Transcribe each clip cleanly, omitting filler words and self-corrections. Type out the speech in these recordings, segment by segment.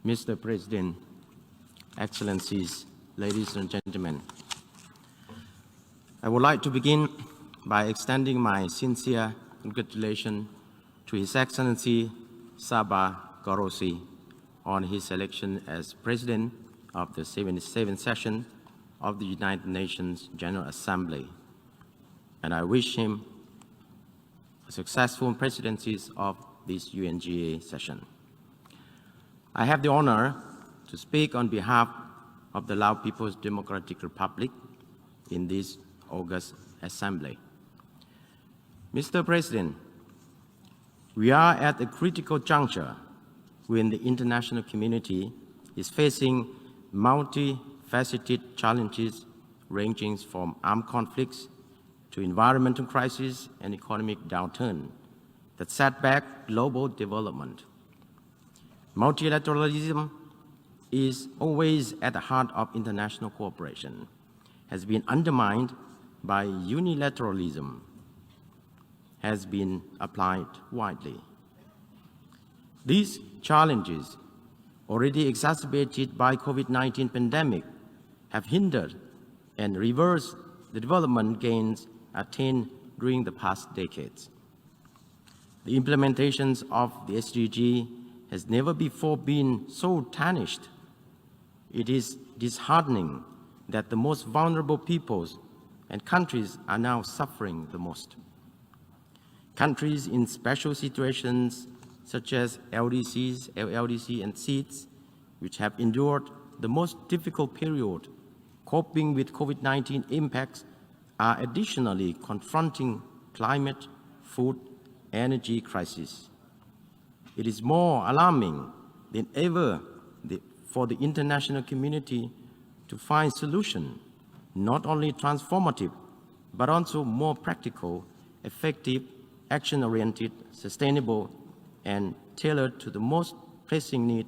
Mr. President, Excellencies, ladies and gentlemen, I would like to begin by extending my sincere congratulations to His Excellency Sabah Ghorrsi on his election as President of the 77th session of the United Nations General Assembly, and I wish him a successful presidency of this UNGA session. I have the honor to speak on behalf of the Lao People's Democratic Republic in this August Assembly. Mr. President, we are at a critical juncture when the international community is facing multifaceted challenges ranging from armed conflicts to environmental crisis and economic downturn that set back global development. Multilateralism is always at the heart of international cooperation, has been undermined by unilateralism, has been applied widely. These challenges, already exacerbated by COVID-19 pandemic, have hindered and reversed the development gains attained during the past decades. The implementations of the SDG has never before been so tarnished. It is disheartening that the most vulnerable peoples and countries are now suffering the most. Countries in special situations such as LDCs, LLDC, and SEEDs, which have endured the most difficult period coping with COVID-19 impacts, are additionally confronting climate, food, energy crisis. It is more alarming than ever for the international community to find solutions, not only transformative, but also more practical, effective, action-oriented, sustainable, and tailored to the most pressing need,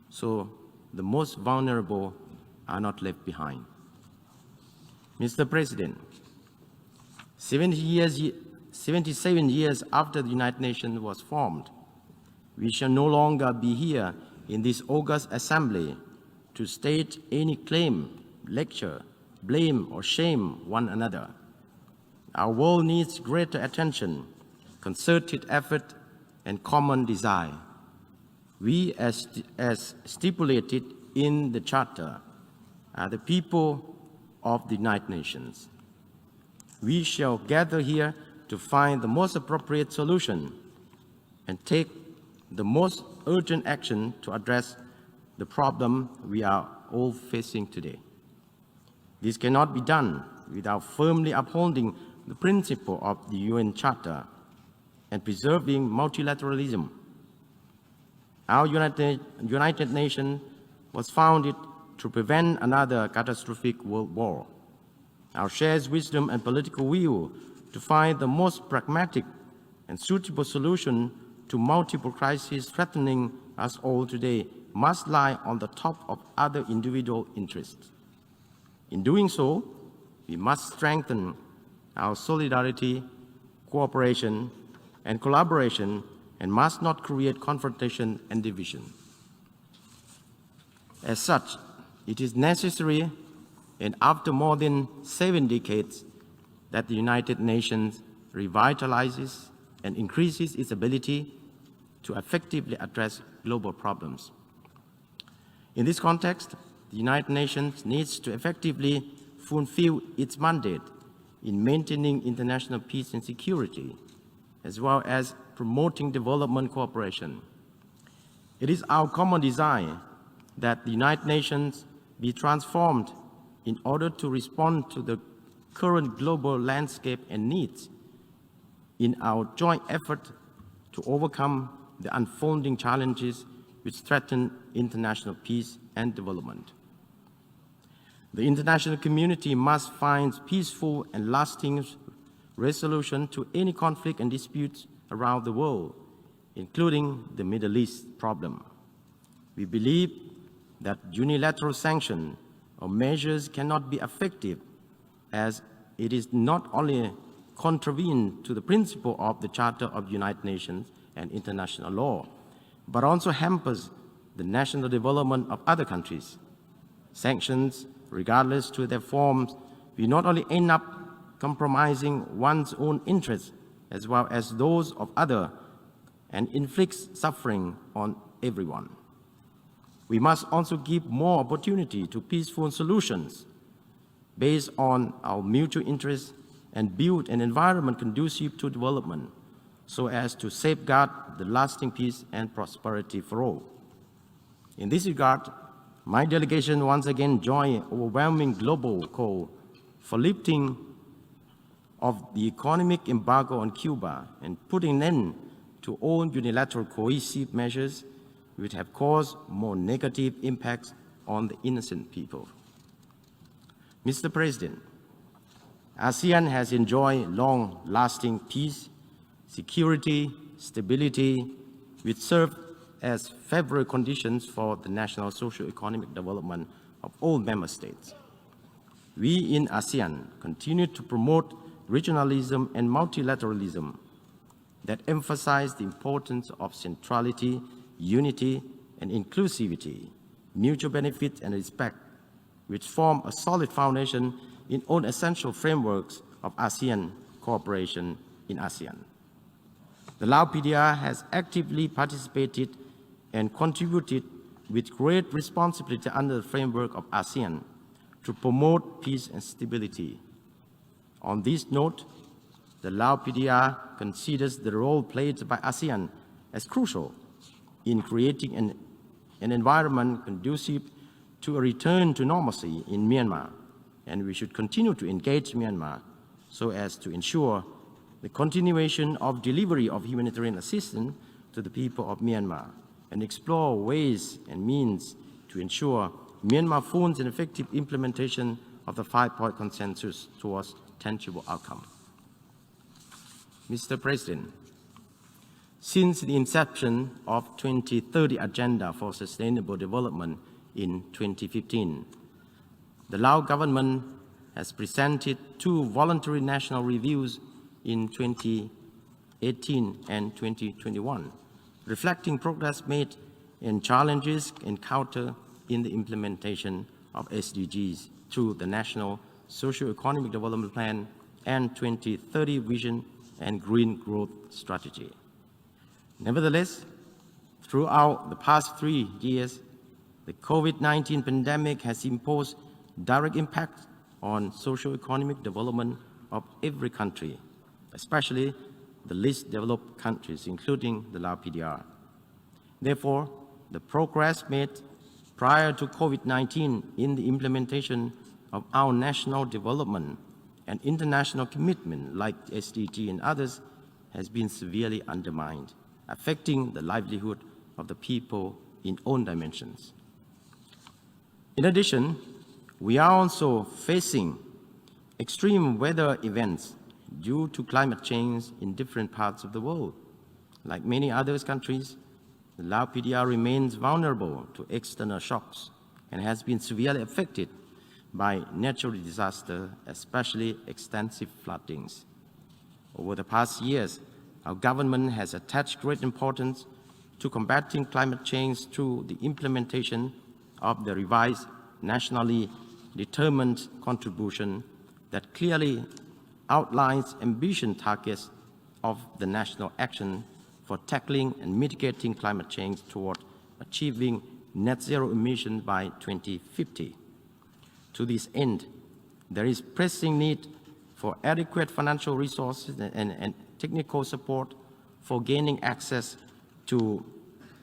so the most vulnerable are not left behind. Mr. President, 77 years after the United Nations was formed, we shall no longer be here in this august assembly to state any claim, lecture, blame, or shame one another. Our world needs greater attention, concerted effort, and common desire. We, as stipulated in the Charter, are the people of the United Nations. We shall gather here to find the most appropriate solution and take the most urgent action to address the problem we are all facing today. This cannot be done without firmly upholding the principle of the UN Charter and preserving multilateralism. Our United Nations was founded to prevent another catastrophic world war. Our shared wisdom and political will to find the most pragmatic and suitable solution to multiple crises threatening us all today must lie on the top of other individual interests. In doing so, we must strengthen our solidarity, cooperation, and collaboration, and must not create confrontation and division. As such, it is necessary, and after more than 7 decades, that the United Nations revitalizes and increases its ability to effectively address global problems. In this context, the United Nations needs to effectively fulfill its mandate in maintaining international peace and security, as well as promoting development cooperation. It is our common desire that the United Nations be transformed in order to respond to the current global landscape and needs in our joint effort to overcome the unfolding challenges which threaten international peace and development. The international community must find peaceful and lasting resolution to any conflict and disputes around the world, including the Middle East problem. We believe that unilateral sanction or measures cannot be effective, as it is not only contravened to the principle of the Charter of the United Nations and international law, but also hampers the national development of other countries. Sanctions, regardless to their forms, will not only end up compromising one's own interests as well as those of others and inflicts suffering on everyone. We must also give more opportunity to peaceful solutions based on our mutual interests and build an environment conducive to development so as to safeguard the lasting peace and prosperity for all. In this regard, my delegation once again joined overwhelming global call for lifting of the economic embargo on Cuba and putting an end to all unilateral coercive measures which have caused more negative impacts on the innocent people. Mr. President, ASEAN has enjoyed long-lasting peace, security, stability, which serve as favorable conditions for the national socio-economic development of all member states. We in ASEAN continue to promote regionalism and multilateralism that emphasize the importance of centrality, unity, and inclusivity, mutual benefit and respect, which form a solid foundation in all essential frameworks of ASEAN cooperation in ASEAN. The Lao PDR has actively participated and contributed with great responsibility under the framework of ASEAN to promote peace and stability. On this note, the Lao PDR considers the role played by ASEAN as crucial in creating an environment conducive to a return to normalcy in Myanmar, and we should continue to engage Myanmar so as to ensure the continuation of delivery of humanitarian assistance to the people of Myanmar and explore ways and means to ensure Myanmar full and effective implementation of the 5-point consensus towards tangible outcome. Mr. President, since the inception of 2030 Agenda for Sustainable Development in 2015, the Lao government has presented 2 voluntary national reviews in 2018 and 2021, reflecting progress made and challenges encountered in the implementation of SDGs through the National Socio-Economic Development Plan and 2030 Vision and Green Growth Strategy. Nevertheless, throughout the past 3 years, the COVID-19 pandemic has imposed direct impact on socio-economic development of every country, especially the least developed countries, including the Lao PDR. Therefore, the progress made prior to COVID-19 in the implementation of our national development and international commitment like SDG and others has been severely undermined, affecting the livelihood of the people in all dimensions. In addition, we are also facing extreme weather events due to climate change in different parts of the world. Like many other countries, the Lao PDR remains vulnerable to external shocks and has been severely affected by natural disaster, especially extensive floodings. Over the past years, our government has attached great importance to combating climate change through the implementation of the revised nationally determined contribution that clearly outlines ambitious targets of the national action for tackling and mitigating climate change toward achieving net zero emissions by 2050. To this end, there is pressing need for adequate financial resources and technical support for gaining access to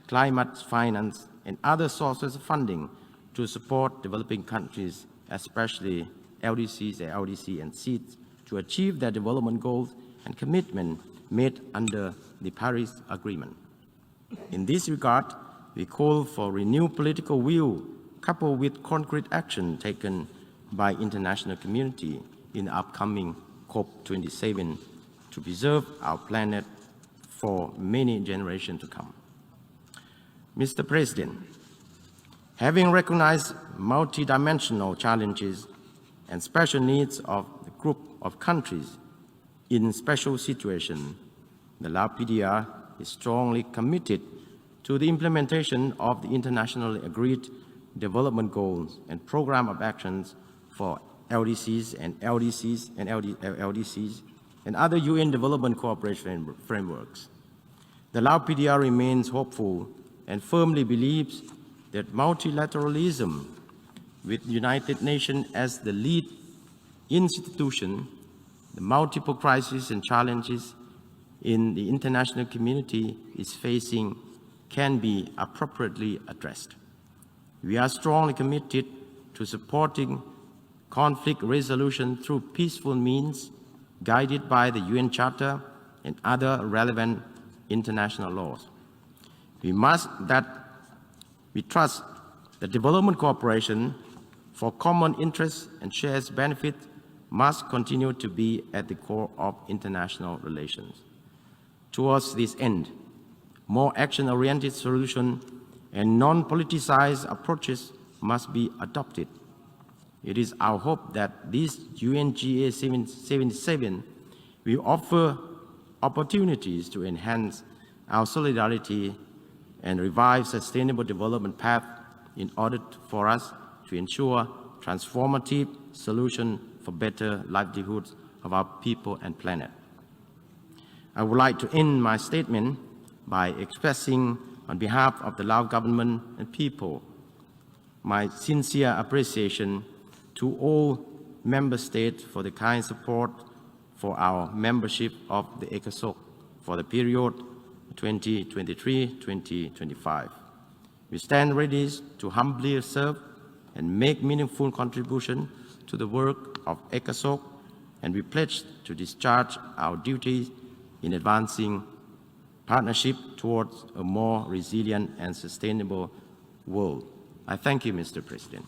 climate finance and other sources of funding to support developing countries, especially LDCs, LDC, and SEEDs, to achieve their development goals and commitment made under the Paris Agreement. In this regard, we call for renewed political will coupled with concrete action taken by international community in the upcoming COP27 to preserve our planet for many generations to come. Mr. President, having recognized multidimensional challenges and special needs of the group of countries in special situations, the Lao PDR is strongly committed to the implementation of the internationally agreed development goals and program of actions for LDCs and other UN development cooperation frameworks. The Lao PDR remains hopeful and firmly believes that multilateralism, with the United Nations as the lead institution, the multiple crises and challenges in the international community is facing can be appropriately addressed. We are strongly committed to supporting conflict resolution through peaceful means, guided by the UN Charter and other relevant international laws. We trust that development cooperation for common interests and shared benefit must continue to be at the core of international relations. Towards this end, more action-oriented solutions and non-politicized approaches must be adopted. It is our hope that this UNGA 77 will offer opportunities to enhance our solidarity and revive sustainable development path in order for us to ensure transformative solutions for better livelihoods of our people and planet. I would like to end my statement by expressing on behalf of the Lao government and people my sincere appreciation to all member states for the kind support for our membership of the ECOSOC for the period 2023-2025. We stand ready to humbly serve and make meaningful contribution to the work of ECOSOC, and we pledge to discharge our duties in advancing partnership towards a more resilient and sustainable world. I thank you, Mr. President.